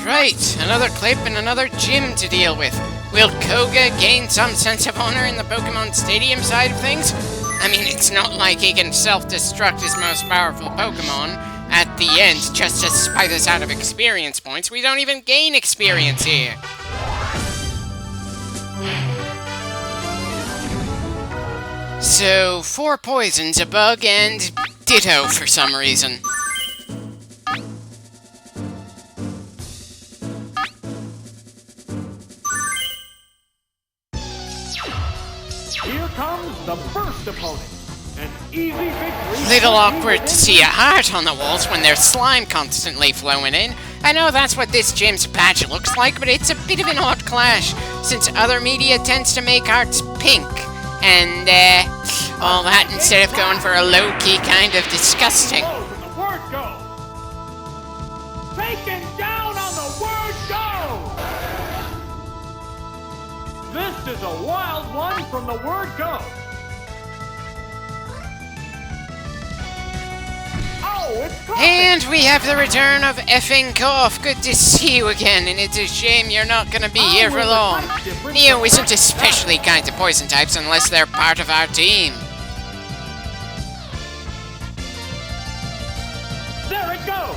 Right, another clip and another gym to deal with. Will Koga gain some sense of honor in the Pokemon Stadium side of things? I mean, it's not like he can self-destruct his most powerful Pokemon at the end just to spite us out of experience points. We don't even gain experience here. So, 4 poisons, a bug, and Ditto for some reason. Here comes the first opponent. An easy victory. Little awkward to see a heart on the walls when there's slime constantly flowing in. I know that's what this gym's patch looks like, but it's a bit of an odd clash, since other media tends to make hearts pink. And, all that instead of going for a low-key kind of disgusting. The word go. Taken down on the word go. This is a wild one from the word go. Oh, it's Coffee. And we have the return of effing Cough. Good to see you again, and it's a shame you're not gonna be here for long. Neo isn't especially kind to poison types unless they're part of our team. There it goes!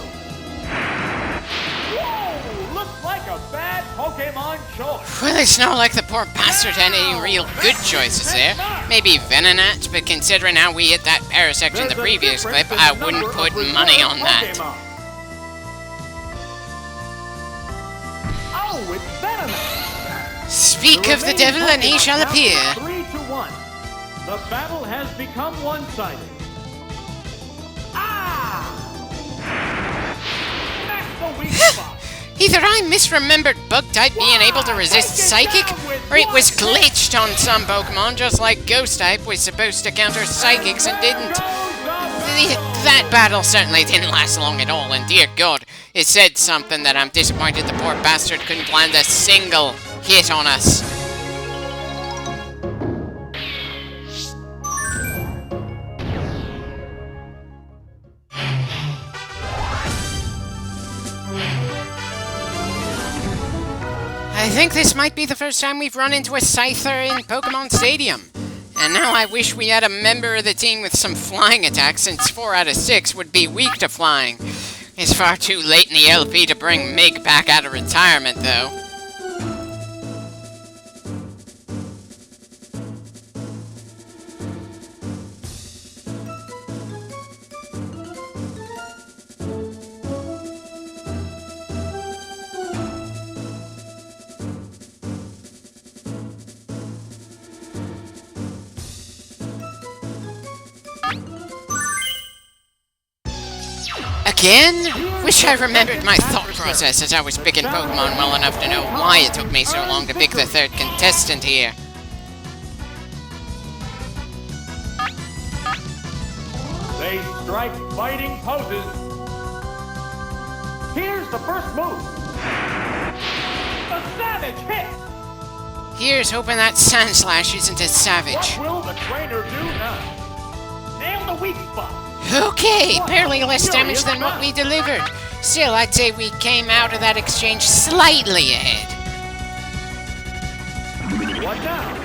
Whoa! Looks like a bad Pokemon choice. Well, it's not like the poor bastard had any real good choices there. Maybe Venonat, but considering how we hit that Parasect in the previous clip, I wouldn't put money on that. Oh, it's Venonat! Speak of the devil and he shall appear. 3-1. The battle has become one-sided. Ah! That's the weak spot. Either I misremembered Bug-type being able to resist Psychic, or it was glitched on some Pokemon, just like Ghost-type was supposed to counter Psychics and didn't. That battle certainly didn't last long at all, and dear God, it said something that I'm disappointed the poor bastard couldn't land a single hit on us. I think this might be the first time we've run into a Scyther in Pokemon Stadium. And now I wish we had a member of the team with some flying attacks, since 4 out of 6 would be weak to flying. It's far too late in the LP to bring Mig back out of retirement, though. Again? Wish I remembered my thought process as I was picking Pokemon well enough to know why it took me so long to pick the third contestant here. They strike fighting poses. Here's the first move. The Savage hit. Here's hoping that Sandslash isn't as savage. What will the trainer do now? Nail the weak spot. Okay, barely less damage than what we delivered. Still, I'd say we came out of that exchange slightly ahead. What now?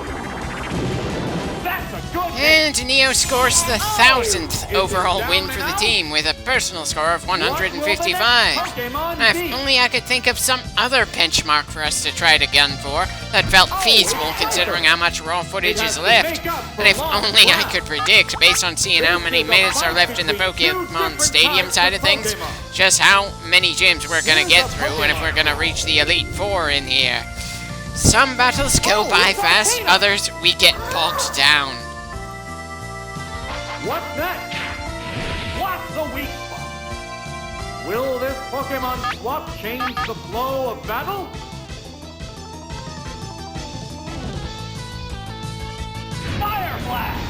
That's a good hit. And Neo scores the 1000th overall win for the team with a personal score of 155. If only I could think of some other benchmark for us to try to gun for that felt feasible considering how much raw footage is left. And if only I could predict, based on seeing how many minutes are left in the Pokemon Stadium side of things, just how many gyms we're gonna get through and if we're gonna reach the Elite Four in here. Some battles go by fast, others we get bogged down. What's next? What's the weak spot? Will this Pokemon swap change the flow of battle? Fire Blast!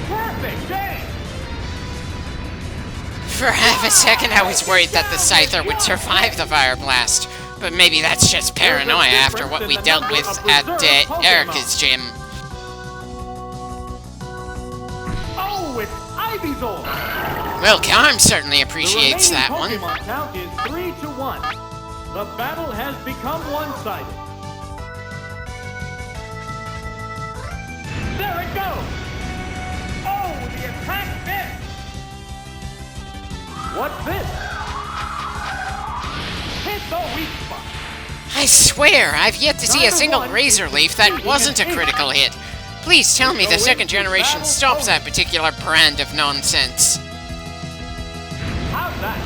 Perfect game! For half a second I was worried that the Scyther would survive the Fire Blast, but maybe that's just paranoia after what we dealt with at Erica's gym. Oh, it's Ivysaur! Well, Garm certainly appreciates that one. The remaining Pokemon count is 3-1. The battle has become one-sided. There it goes! Oh, the attack missed! What's this? Hit the weak spot! I swear, I've yet to see a single Razor Leaf that wasn't a critical hit. Please tell me the second generation stops that particular brand of nonsense. How's that?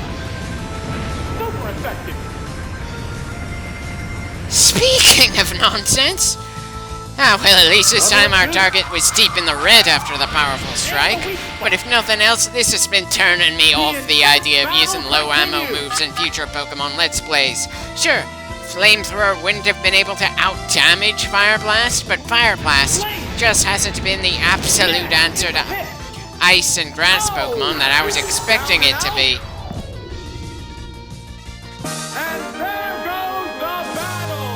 Super effective! Speaking of nonsense... Ah, well, at least this time our target was deep in the red after the powerful strike. But if nothing else, this has been turning me off the idea of using low ammo moves in future Pokemon Let's Plays. Sure, Flamethrower wouldn't have been able to out-damage Fire Blast, but Fire Blast just hasn't been the absolute answer to Ice and Grass Pokemon that I was expecting it to be. And there goes the battle!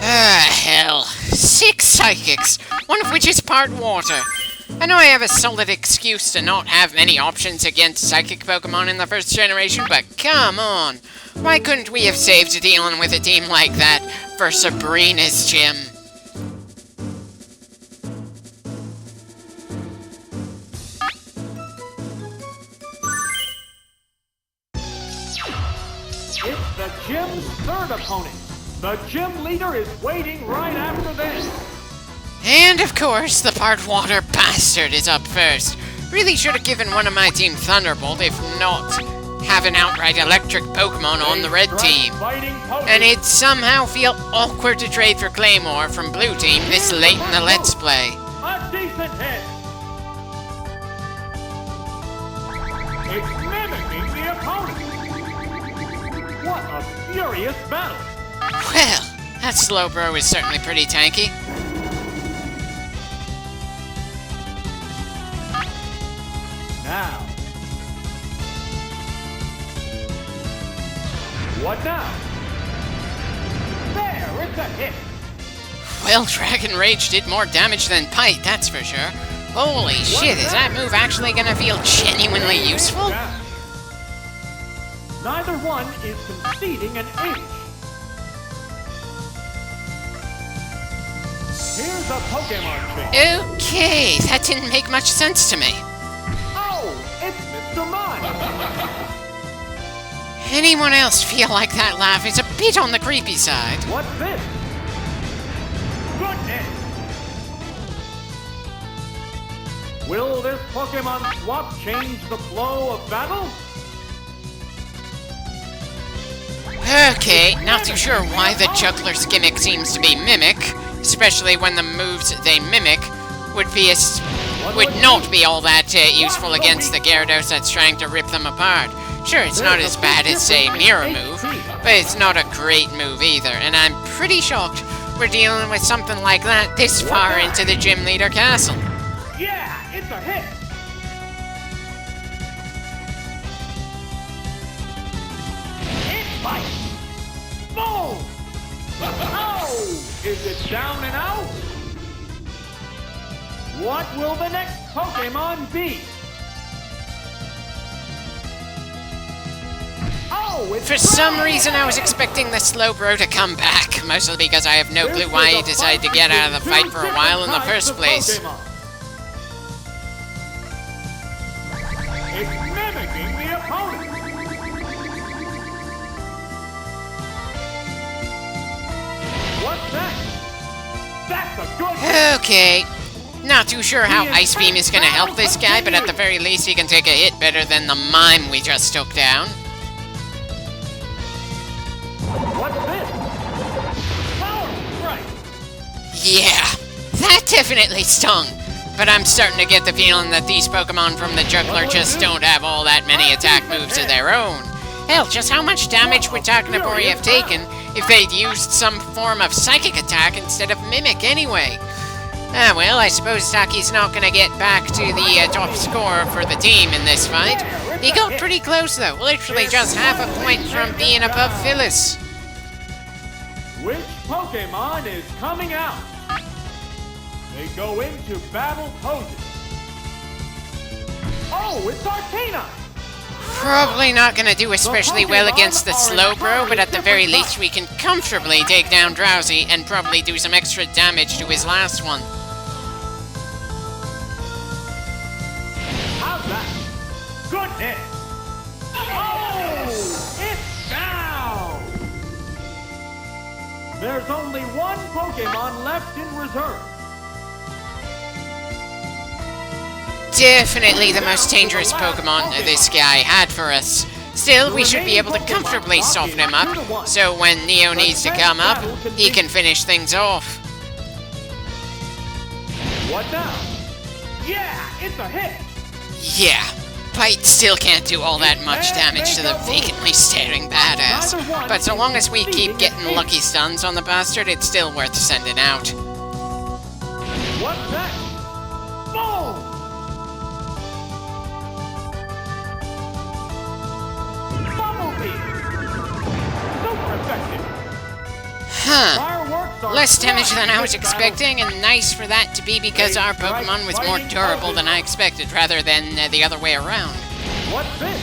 Ah, hell. 6 Psychics, one of which is part water. I know I have a solid excuse to not have many options against Psychic Pokemon in the first generation, but come on! Why couldn't we have saved dealing with a team like that for Sabrina's gym? It's the gym's third opponent. The gym leader is waiting right after this. And of course, the part water bastard is up first. Really should have given one of my team Thunderbolt, if not have an outright electric Pokemon on the red team. And it'd somehow feel awkward to trade for Claymore from blue team this late in the Let's Play. A decent hit. It's mimicking the opponent. What a furious battle. Well, that Slowbro is certainly pretty tanky. Now. What now? There, it's a hit. Well, Dragon Rage did more damage than Pite, that's for sure. Holy shit, is that move actually gonna feel genuinely useful? Neither one is conceding an inch. Here's a Pokemon change. Okay, that didn't make much sense to me. Oh, it's Mr. Mime. Anyone else feel like that laugh is a bit on the creepy side? What's this? Goodness! Will this Pokemon swap change the flow of battle? Okay, not too sure why the Juggler's gimmick seems to be Mimic, especially when the moves they mimic would not be all that useful against the Gyarados that's trying to rip them apart. Sure, it's not as bad as, say, Mirror Move, but it's not a great move either, and I'm pretty shocked we're dealing with something like that this far into the Gym Leader Castle. Yeah, it's a hit! It bites! Boom! Oh! Is it down and out? What will the next Pokemon be? Oh, it's For some Brown! reason, I was expecting the Slowbro to come back, mostly because I have no clue why he decided to get out of the fight for a while in the first place. It's mimicking the opponent. What's that? That's a good hit. Okay. Not too sure how Ice Beam is gonna help this guy, but at the very least he can take a hit better than the Mime we just took down. What's this? Power Strike. Yeah, that definitely stung. But I'm starting to get the feeling that these Pokemon from the Juggler just don't have all that many attack moves of their own. Hell, just how much damage would Taknabori have taken if they'd used some form of psychic attack instead of mimic anyway. Ah, well, I suppose Taki's not gonna get back to the top score for the team in this fight. He got pretty close, though, literally just half a point from being above Phyllis. Which Pokemon is coming out? They go into battle poses. Oh, it's Arcanine! Probably not gonna do especially well against the Slowbro, but at the very least we can comfortably take down Drowsy and probably do some extra damage to his last one. How's that? Good hit! Oh! It's down! There's only one Pokemon left in reserve. Definitely the most dangerous Pokemon this guy had for us. Still, we should be able to comfortably soften him up, so when Neo needs to come up, he can finish things off. What now? Yeah, it's a hit! Yeah, Bite still can't do all that much damage to the vacantly staring badass, but so long as we keep getting lucky stuns on the bastard, it's still worth sending out. What's next? Boom! Super effective! Huh. Fireworks are Less damage than I was flying. expecting, and nice for that to be because our Pokemon was more durable than I expected, rather than the other way around. What's this?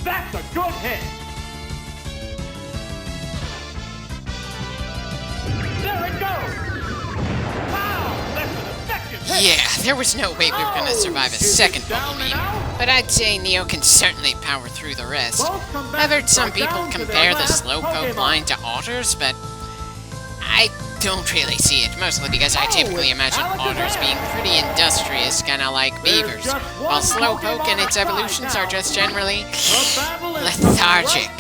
That's a good hit! There it goes! Wow, that's an effective hit! Yeah, there was no way we were gonna survive a second Bubble Beam, but I'd say Neo can certainly power through the rest. I've heard some people compare the Slowpoke line to otters, but I don't really see it, mostly because I typically imagine otters being pretty industrious, kinda like beavers, while Slowpoke and its evolutions are just generally lethargic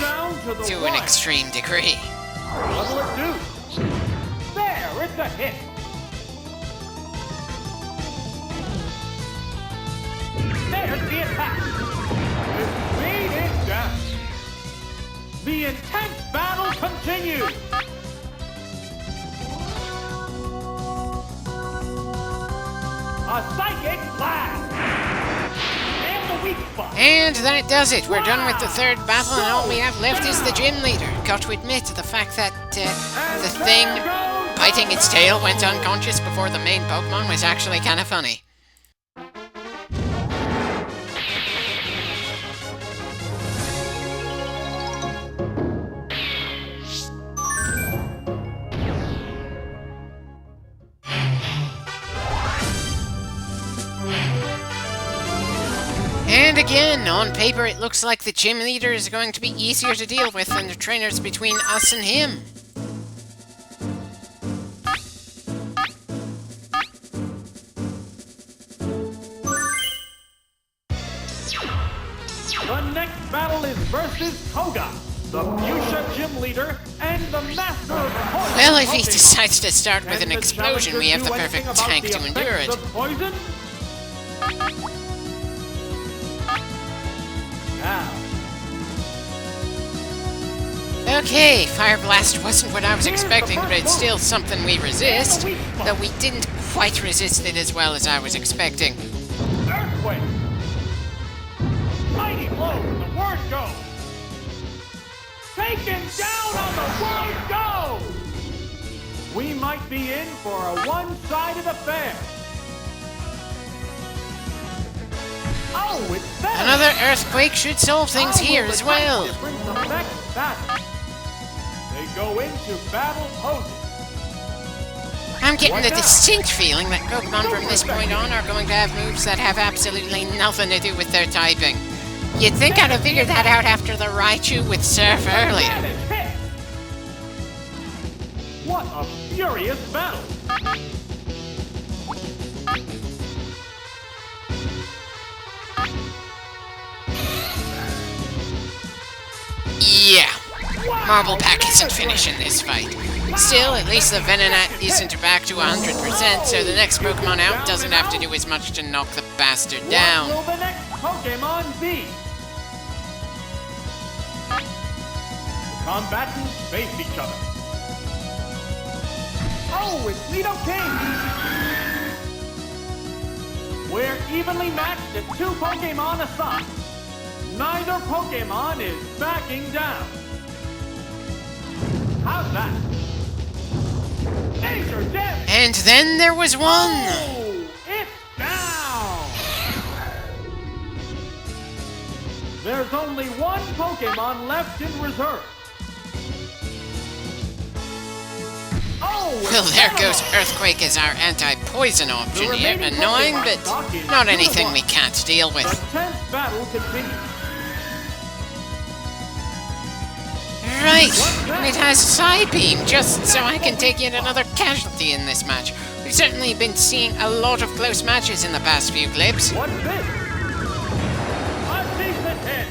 to an extreme degree. What'll it do? There, it's a hit! There's the attack! It's beat it down! The intense battle continues! A psychic blast! And the weak spot! And that does it. We're done with the third battle, and all we have left is the gym leader. Got to admit, the fact that the thing biting its tail went unconscious before the main Pokemon was actually kind of funny. And again, on paper it looks like the gym leader is going to be easier to deal with than the trainers between us and him. The next battle is versus Koga, the Fuchsia gym leader and the master of poison. Well, if he decides to start with an explosion, we have the perfect tank to endure it. Poison? Now, Okay, Fire Blast wasn't what I was expecting, but it's still something we resist, though we didn't quite resist it as well as I was expecting. Earthquake! Mighty blow when the word go! Taken down on the word go! We might be in for a one-sided affair. Oh, it's that! Another earthquake should solve things here as well. It brings the next battle. They go into battle poses. I'm getting the distinct feeling that Pokemon from this point on are going to have moves that have absolutely nothing to do with their typing. You'd think I'd have figured that out after the Raichu with Surf earlier. What a furious battle! Yeah, Marble Pack isn't finishing this fight. Still, at least the Venonat isn't back to 100%, so the next Pokemon out doesn't have to do as much to knock the bastard down. What will the next Pokemon be? combatants face each other. Oh, it's Nidoking! We're evenly matched at 2 Pokemon aside. Neither Pokemon is backing down. How's that? Major damage! And then there was one! Oh, it's down! There's only one Pokemon left in reserve. Oh, Well, there goes Earthquake as our anti-poison option here. Annoying, but not anything we can't deal with. The tense battle continues. Right, it has Psybeam, just so I can take yet another casualty in this match. We've certainly been seeing a lot of close matches in the past few clips. What's this? A decent hit.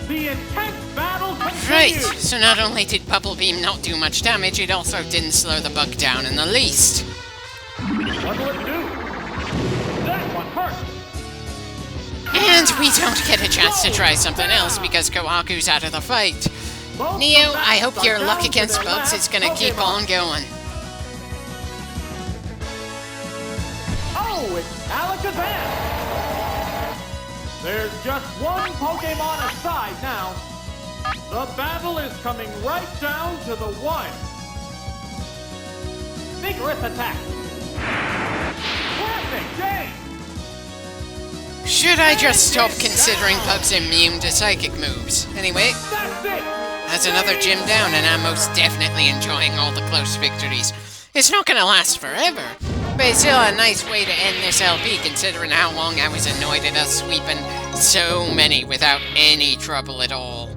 The intense battle Right, continues. so not only did Bubble Beam not do much damage, it also didn't slow the bug down in the least. What will it do? That one hurt. And we don't get a chance to try something else because Kohaku's out of the fight. Both Neo, the I hope bats your are luck down to against their bugs is last gonna keep Pokemon. on going. Oh, it's Alakazam! There's just one Pokemon aside now. The battle is coming right down to the wire. Vigorous attack. Perfect game! Should I just stop considering bugs immune to psychic moves? Anyway, That's it! that's another gym down, and I'm most definitely enjoying all the close victories. It's not gonna last forever, but it's still a nice way to end this LP considering how long I was annoyed at us sweeping so many without any trouble at all.